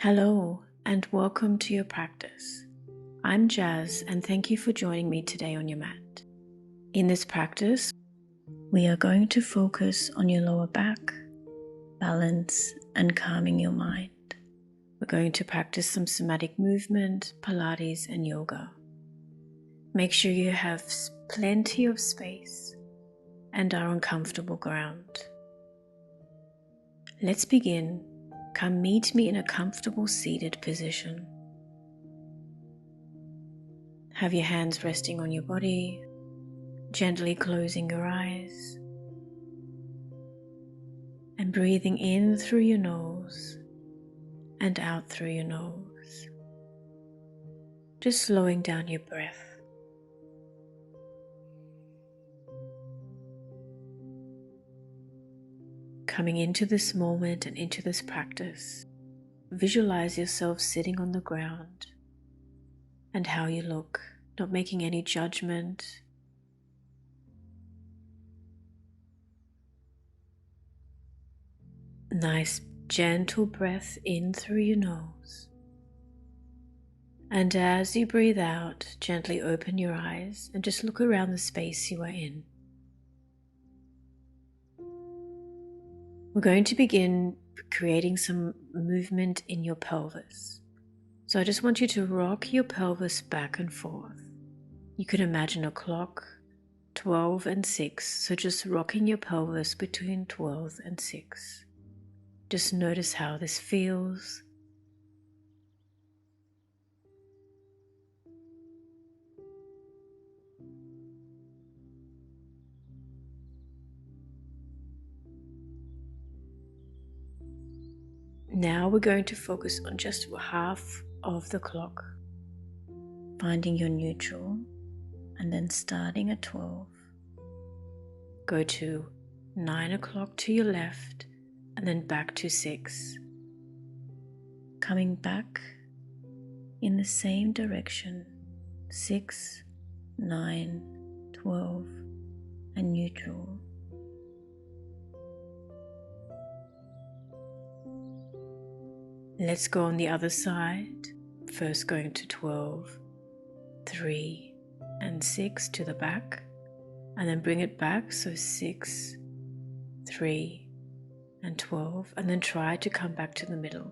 Hello and welcome to your practice. I'm Jazz and thank you for joining me today on your mat. In this practice, we are going to focus on your lower back, balance, and calming your mind. We're going to practice some somatic movement, Pilates, and yoga. Make sure you have plenty of space and are on comfortable ground. Let's begin. Come meet me in a comfortable seated position. Have your hands resting on your body, gently closing your eyes, and breathing in through your nose and out through your nose. Just slowing down your breath. Coming into this moment and into this practice, visualize yourself sitting on the ground and how you look, not making any judgment. Nice gentle breath in through your nose. And as you breathe out, gently open your eyes and just look around the space you are in. We're going to begin creating some movement in your pelvis. So I just want you to rock your pelvis back and forth. You can imagine a clock, 12 and 6. So just rocking your pelvis between 12 and 6. Just notice how this feels. Now we're going to focus on just half of the clock, finding your neutral, and then starting at 12. Go to 9 o'clock to your left, and then back to 6. Coming back in the same direction, 6, 9, 12, and neutral. Let's go on the other side, first going to 12, 3, and 6 to the back, and then bring it back, so 6, 3, and 12, and then try to come back to the middle.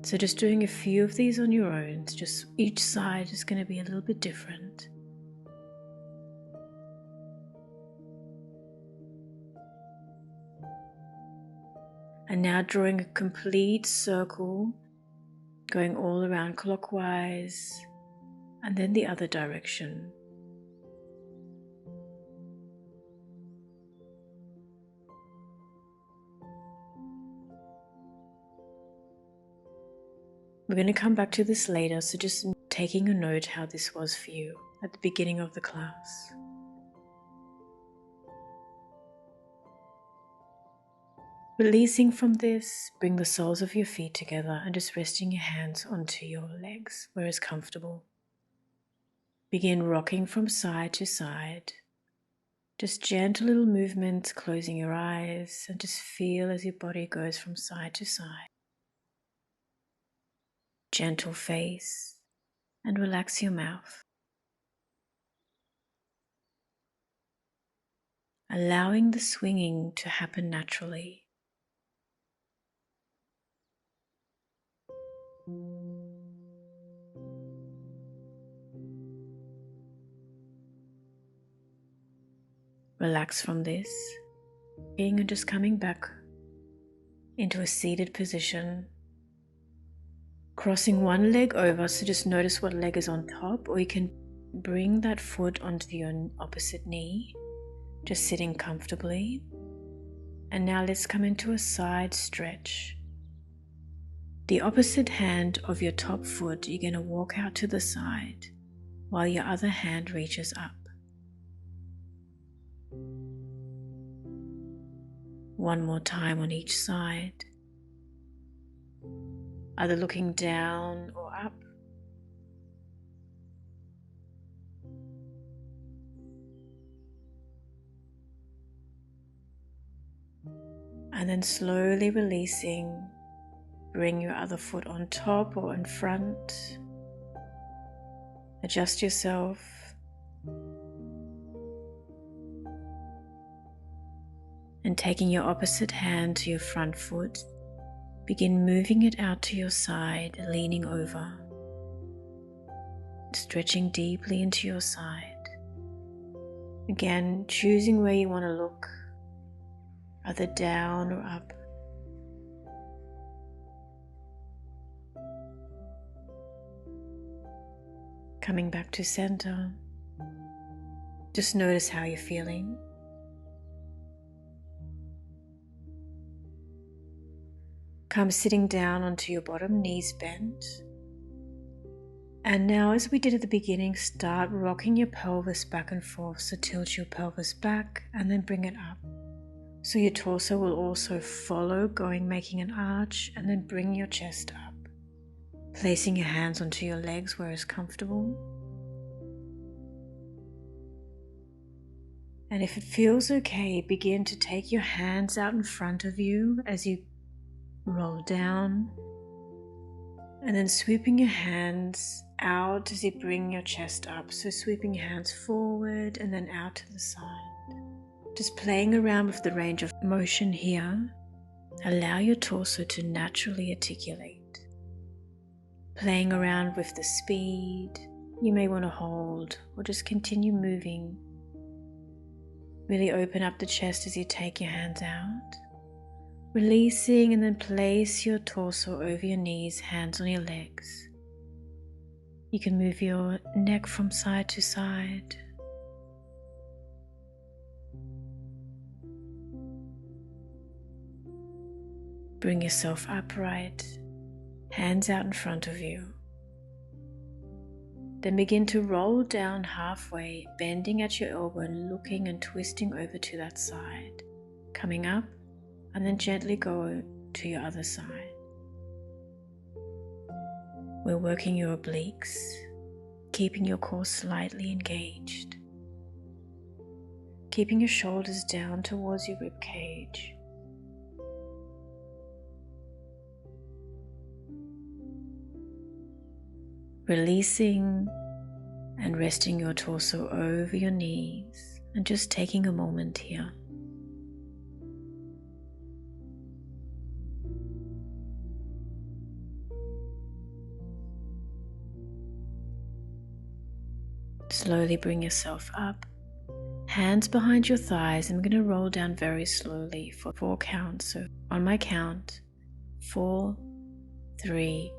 So just doing a few of these on your own, just each side is going to be a little bit different. And now drawing a complete circle, going all around clockwise, and then the other direction. We're going to come back to this later, so just taking a note how this was for you at the beginning of the class. Releasing from this, bring the soles of your feet together and just resting your hands onto your legs where it's comfortable. Begin rocking from side to side. Just gentle little movements, closing your eyes, and just feel as your body goes from side to side. Gentle face, and relax your mouth. Allowing the swinging to happen naturally. Relax from this, and just coming back into a seated position. Crossing one leg over, so just notice what leg is on top, or you can bring that foot onto your opposite knee, just sitting comfortably. And now let's come into a side stretch. The opposite hand of your top foot, you're going to walk out to the side while your other hand reaches up. One more time on each side, either looking down or up. And then slowly releasing, bring your other foot on top or in front. Adjust yourself. And taking your opposite hand to your front foot, begin moving it out to your side, leaning over, stretching deeply into your side. Again, choosing where you want to look, either down or up. Coming back to center. Just notice how you're feeling. Come sitting down onto your bottom, knees bent. And now, as we did at the beginning, start rocking your pelvis back and forth. So tilt your pelvis back and then bring it up. So your torso will also follow, making an arch, and then bring your chest up. Placing your hands onto your legs where it's comfortable. And if it feels okay, begin to take your hands out in front of you as you roll down, and then sweeping your hands out as you bring your chest up. So sweeping your hands forward and then out to the side. Just playing around with the range of motion here. Allow your torso to naturally articulate. Playing around with the speed. You may want to hold or just continue moving. Really open up the chest as you take your hands out. Releasing, and then place your torso over your knees, hands on your legs. You can move your neck from side to side. Bring yourself upright, hands out in front of you. Then begin to roll down halfway, bending at your elbow and looking and twisting over to that side. Coming up, and then gently go to your other side. We're working your obliques, keeping your core slightly engaged. Keeping your shoulders down towards your rib cage. Releasing and resting your torso over your knees and just taking a moment here. Slowly bring yourself up, hands behind your thighs. I'm going to roll down very slowly for 4 counts. So on my count, 4, 3,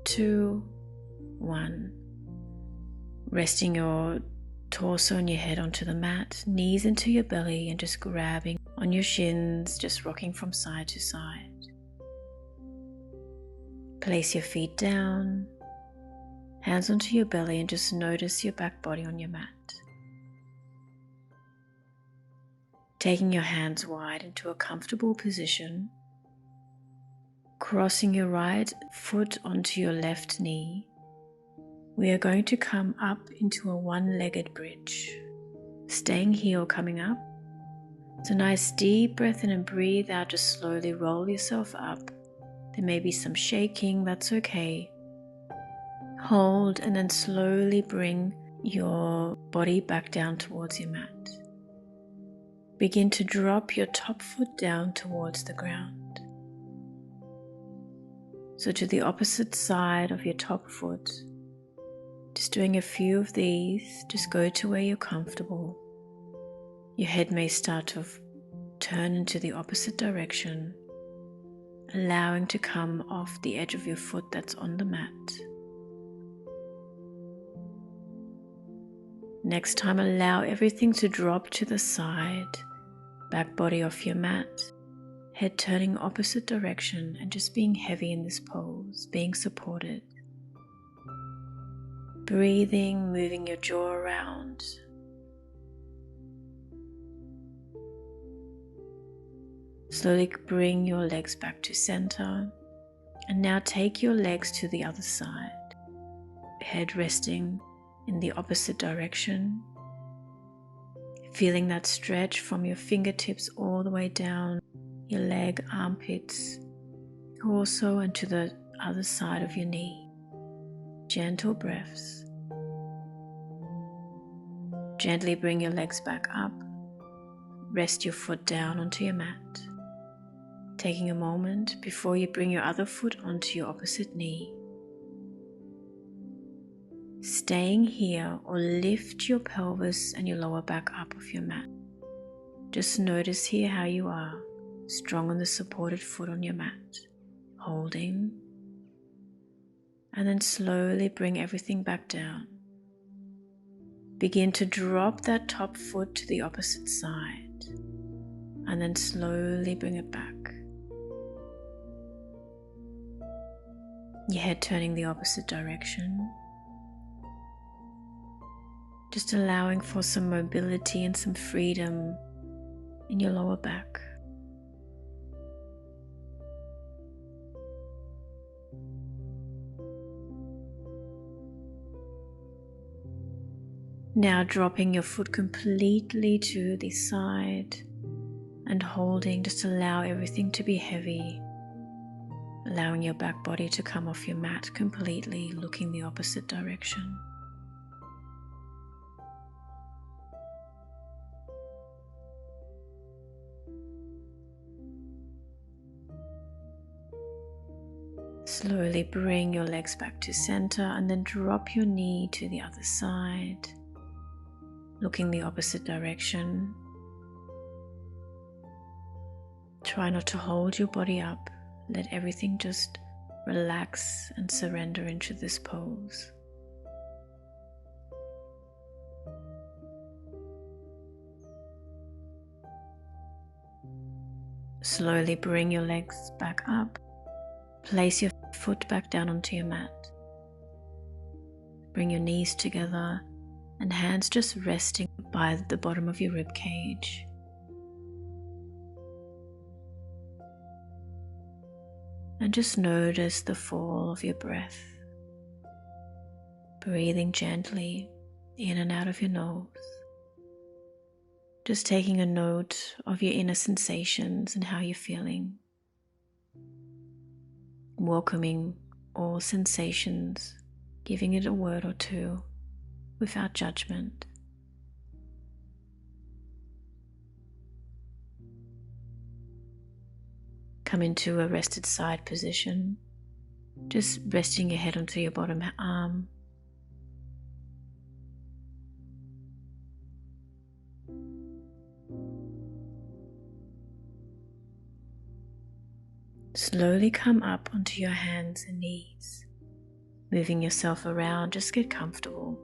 2, 1. Resting your torso and your head onto the mat, knees into your belly, and just grabbing on your shins, just rocking from side to side. Place your feet down, hands onto your belly, and just notice your back body on your mat. Taking your hands wide into a comfortable position, crossing your right foot onto your left knee, we are going to come up into a one-legged bridge. Staying here or coming up. So nice deep breath in and breathe out. Just slowly roll yourself up. There may be some shaking, that's okay. Hold and then slowly bring your body back down towards your mat. Begin to drop your top foot down towards the ground. So to the opposite side of your top foot. Just doing a few of these, just go to where you're comfortable. Your head may start to turn into the opposite direction, allowing to come off the edge of your foot that's on the mat. Next time, allow everything to drop to the side, back body off your mat, head turning opposite direction and just being heavy in this pose, being supported. Breathing, moving your jaw around. Slowly bring your legs back to center. And now take your legs to the other side. Head resting in the opposite direction. Feeling that stretch from your fingertips all the way down your leg, armpits. torso and to the other side of your knee. Gentle breaths. Gently bring your legs back up. Rest your foot down onto your mat. Taking a moment before you bring your other foot onto your opposite knee. Staying here, or lift your pelvis and your lower back up off your mat. Just notice here how you are, strong on the supported foot on your mat, holding, and then slowly bring everything back down. Begin to drop that top foot to the opposite side, and then slowly bring it back. Your head turning the opposite direction. Just allowing for some mobility and some freedom in your lower back. Now dropping your foot completely to the side and holding, just allow everything to be heavy. Allowing your back body to come off your mat completely, looking the opposite direction. Slowly bring your legs back to center and then drop your knee to the other side, looking the opposite direction. Try not to hold your body up. Let everything just relax and surrender into this pose. Slowly bring your legs back up. Place your foot back down onto your mat. Bring your knees together and hands just resting by the bottom of your rib cage. And just notice the fall of your breath. Breathing gently in and out of your nose. Just taking a note of your inner sensations and how you're feeling. Welcoming all sensations, giving it a word or two without judgment. Come into a rested side position, just resting your head onto your bottom arm. Slowly come up onto your hands and knees. Moving yourself around, just get comfortable.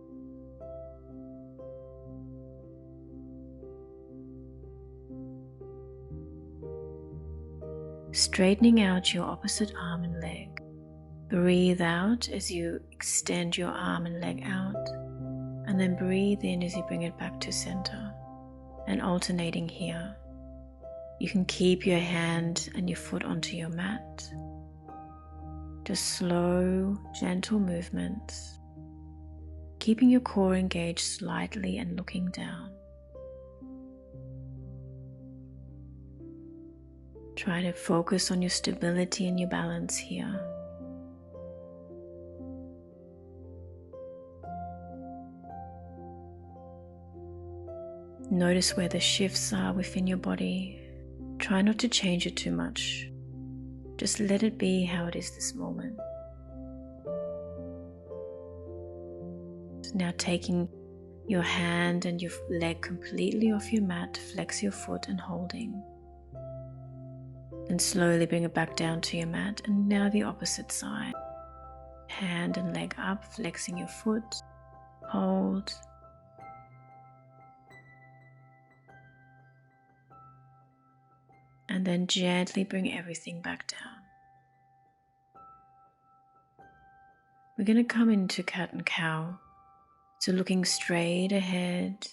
Straightening out your opposite arm and leg. Breathe out as you extend your arm and leg out, and then breathe in as you bring it back to center, and alternating here. You can keep your hand and your foot onto your mat. Just slow, gentle movements, keeping your core engaged slightly and looking down. Try to focus on your stability and your balance here. Notice where the shifts are within your body. Try not to change it too much. Just let it be how it is this moment. Now taking your hand and your leg completely off your mat, flex your foot and holding. And slowly bring it back down to your mat, and now the opposite side. Hand and leg up, flexing your foot, hold. And then gently bring everything back down. We're going to come into cat and cow. So looking straight ahead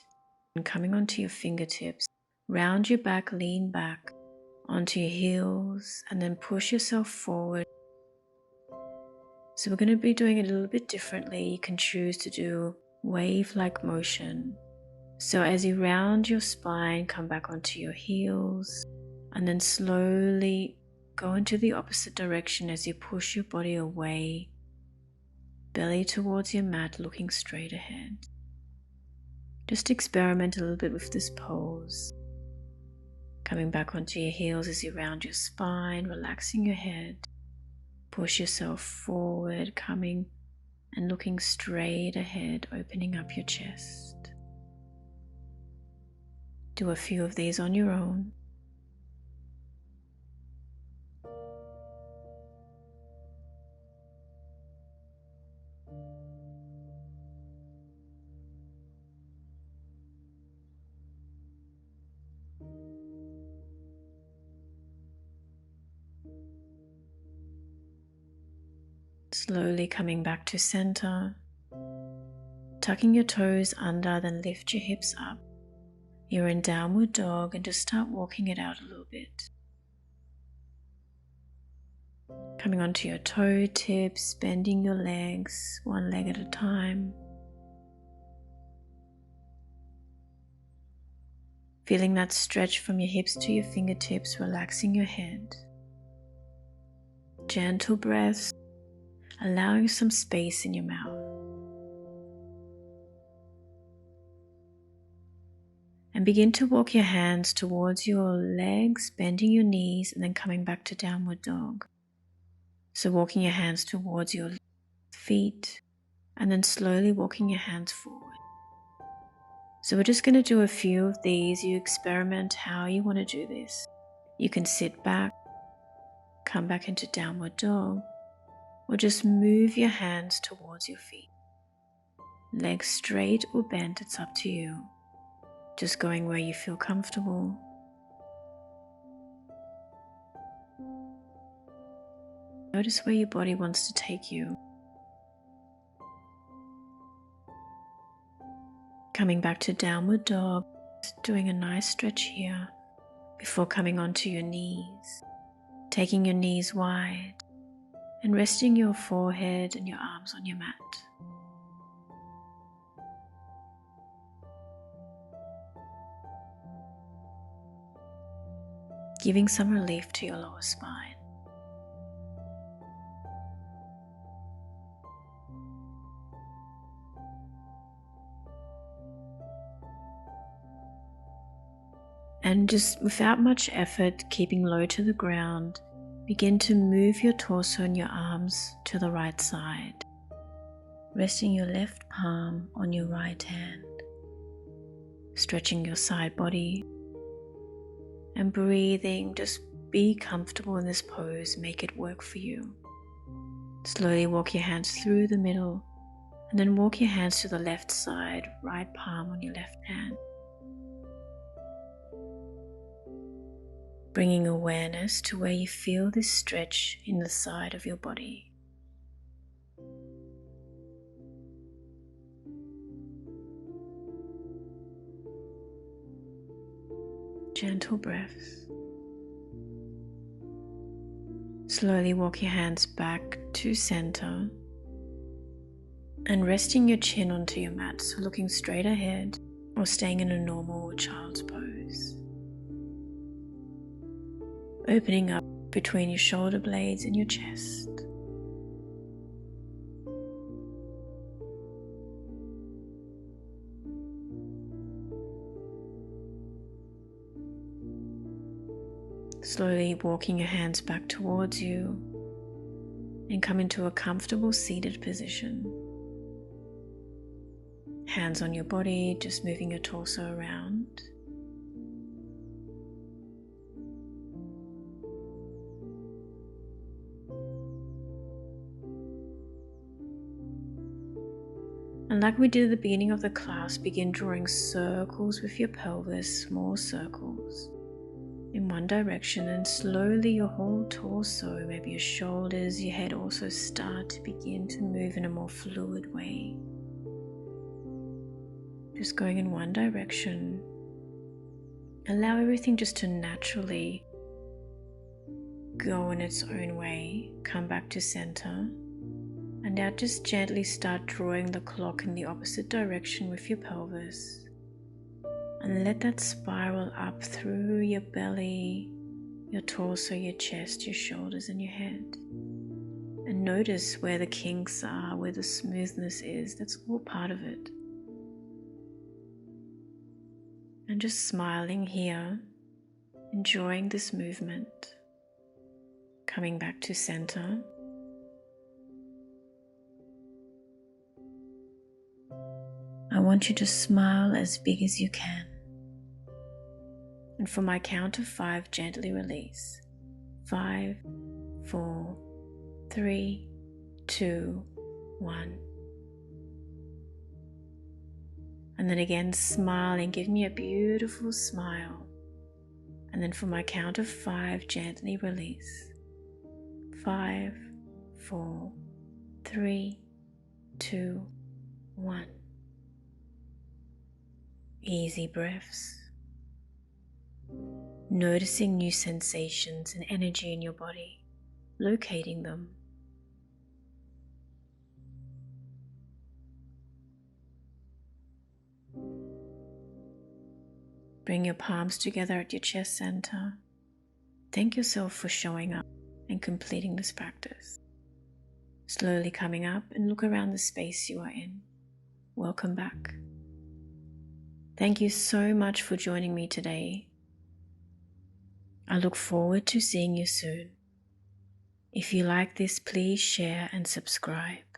and coming onto your fingertips. Round your back, lean back onto your heels, and then push yourself forward. So we're going to be doing it a little bit differently. You can choose to do wave-like motion. So as you round your spine, come back onto your heels, and then slowly go into the opposite direction as you push your body away, belly towards your mat, looking straight ahead. Just experiment a little bit with this pose. Coming back onto your heels as you round your spine, relaxing your head. Push yourself forward, coming and looking straight ahead, opening up your chest. Do a few of these on your own. Slowly coming back to center, tucking your toes under, then lift your hips up. You're in downward dog and just start walking it out a little bit. Coming onto your toe tips, bending your legs, one leg at a time. Feeling that stretch from your hips to your fingertips, relaxing your head. Gentle breaths, allowing some space in your mouth. And begin to walk your hands towards your legs, bending your knees, and then coming back to downward dog. So walking your hands towards your feet, and then slowly walking your hands forward. So we're just going to do a few of these. You experiment how you want to do this. You can sit back, come back into downward dog, or just move your hands towards your feet. Legs straight or bent, it's up to you. Just going where you feel comfortable. Notice where your body wants to take you. Coming back to downward dog, doing a nice stretch here before coming onto your knees. Taking your knees wide and resting your forehead and your arms on your mat. Giving some relief to your lower spine. And just without much effort, keeping low to the ground, begin to move your torso and your arms to the right side, resting your left palm on your right hand, stretching your side body, and breathing. Just be comfortable in this pose, make it work for you. Slowly walk your hands through the middle, and then walk your hands to the left side, right palm on your left hand. Bringing awareness to where you feel this stretch in the side of your body. Gentle breaths. Slowly walk your hands back to center and resting your chin onto your mat, so looking straight ahead or staying in a normal child's pose. Opening up between your shoulder blades and your chest. Slowly walking your hands back towards you and come into a comfortable seated position. Hands on your body, just moving your torso around. And like we did at the beginning of the class, begin drawing circles with your pelvis, small circles in one direction, and slowly your whole torso, maybe your shoulders, your head also start to begin to move in a more fluid way. Just going in one direction. Allow everything just to naturally go in its own way. Come back to center. And now just gently start drawing the clock in the opposite direction with your pelvis. And let that spiral up through your belly, your torso, your chest, your shoulders, and your head. And notice where the kinks are, where the smoothness is. That's all part of it. And just smiling here, enjoying this movement, coming back to center. I want you to smile as big as you can. And for my count of 5, gently release. 5, 4, 3, 2, 1. And then again, smiling, give me a beautiful smile. And then for my count of 5, gently release. 5, 4, 3, 2, 1. Easy breaths. Noticing new sensations and energy in your body, locating them. Bring your palms together at your chest center. Thank yourself for showing up and completing this practice. Slowly coming up and look around the space you are in. Welcome back. Thank you so much for joining me today. I look forward to seeing you soon. If you like this, please share and subscribe.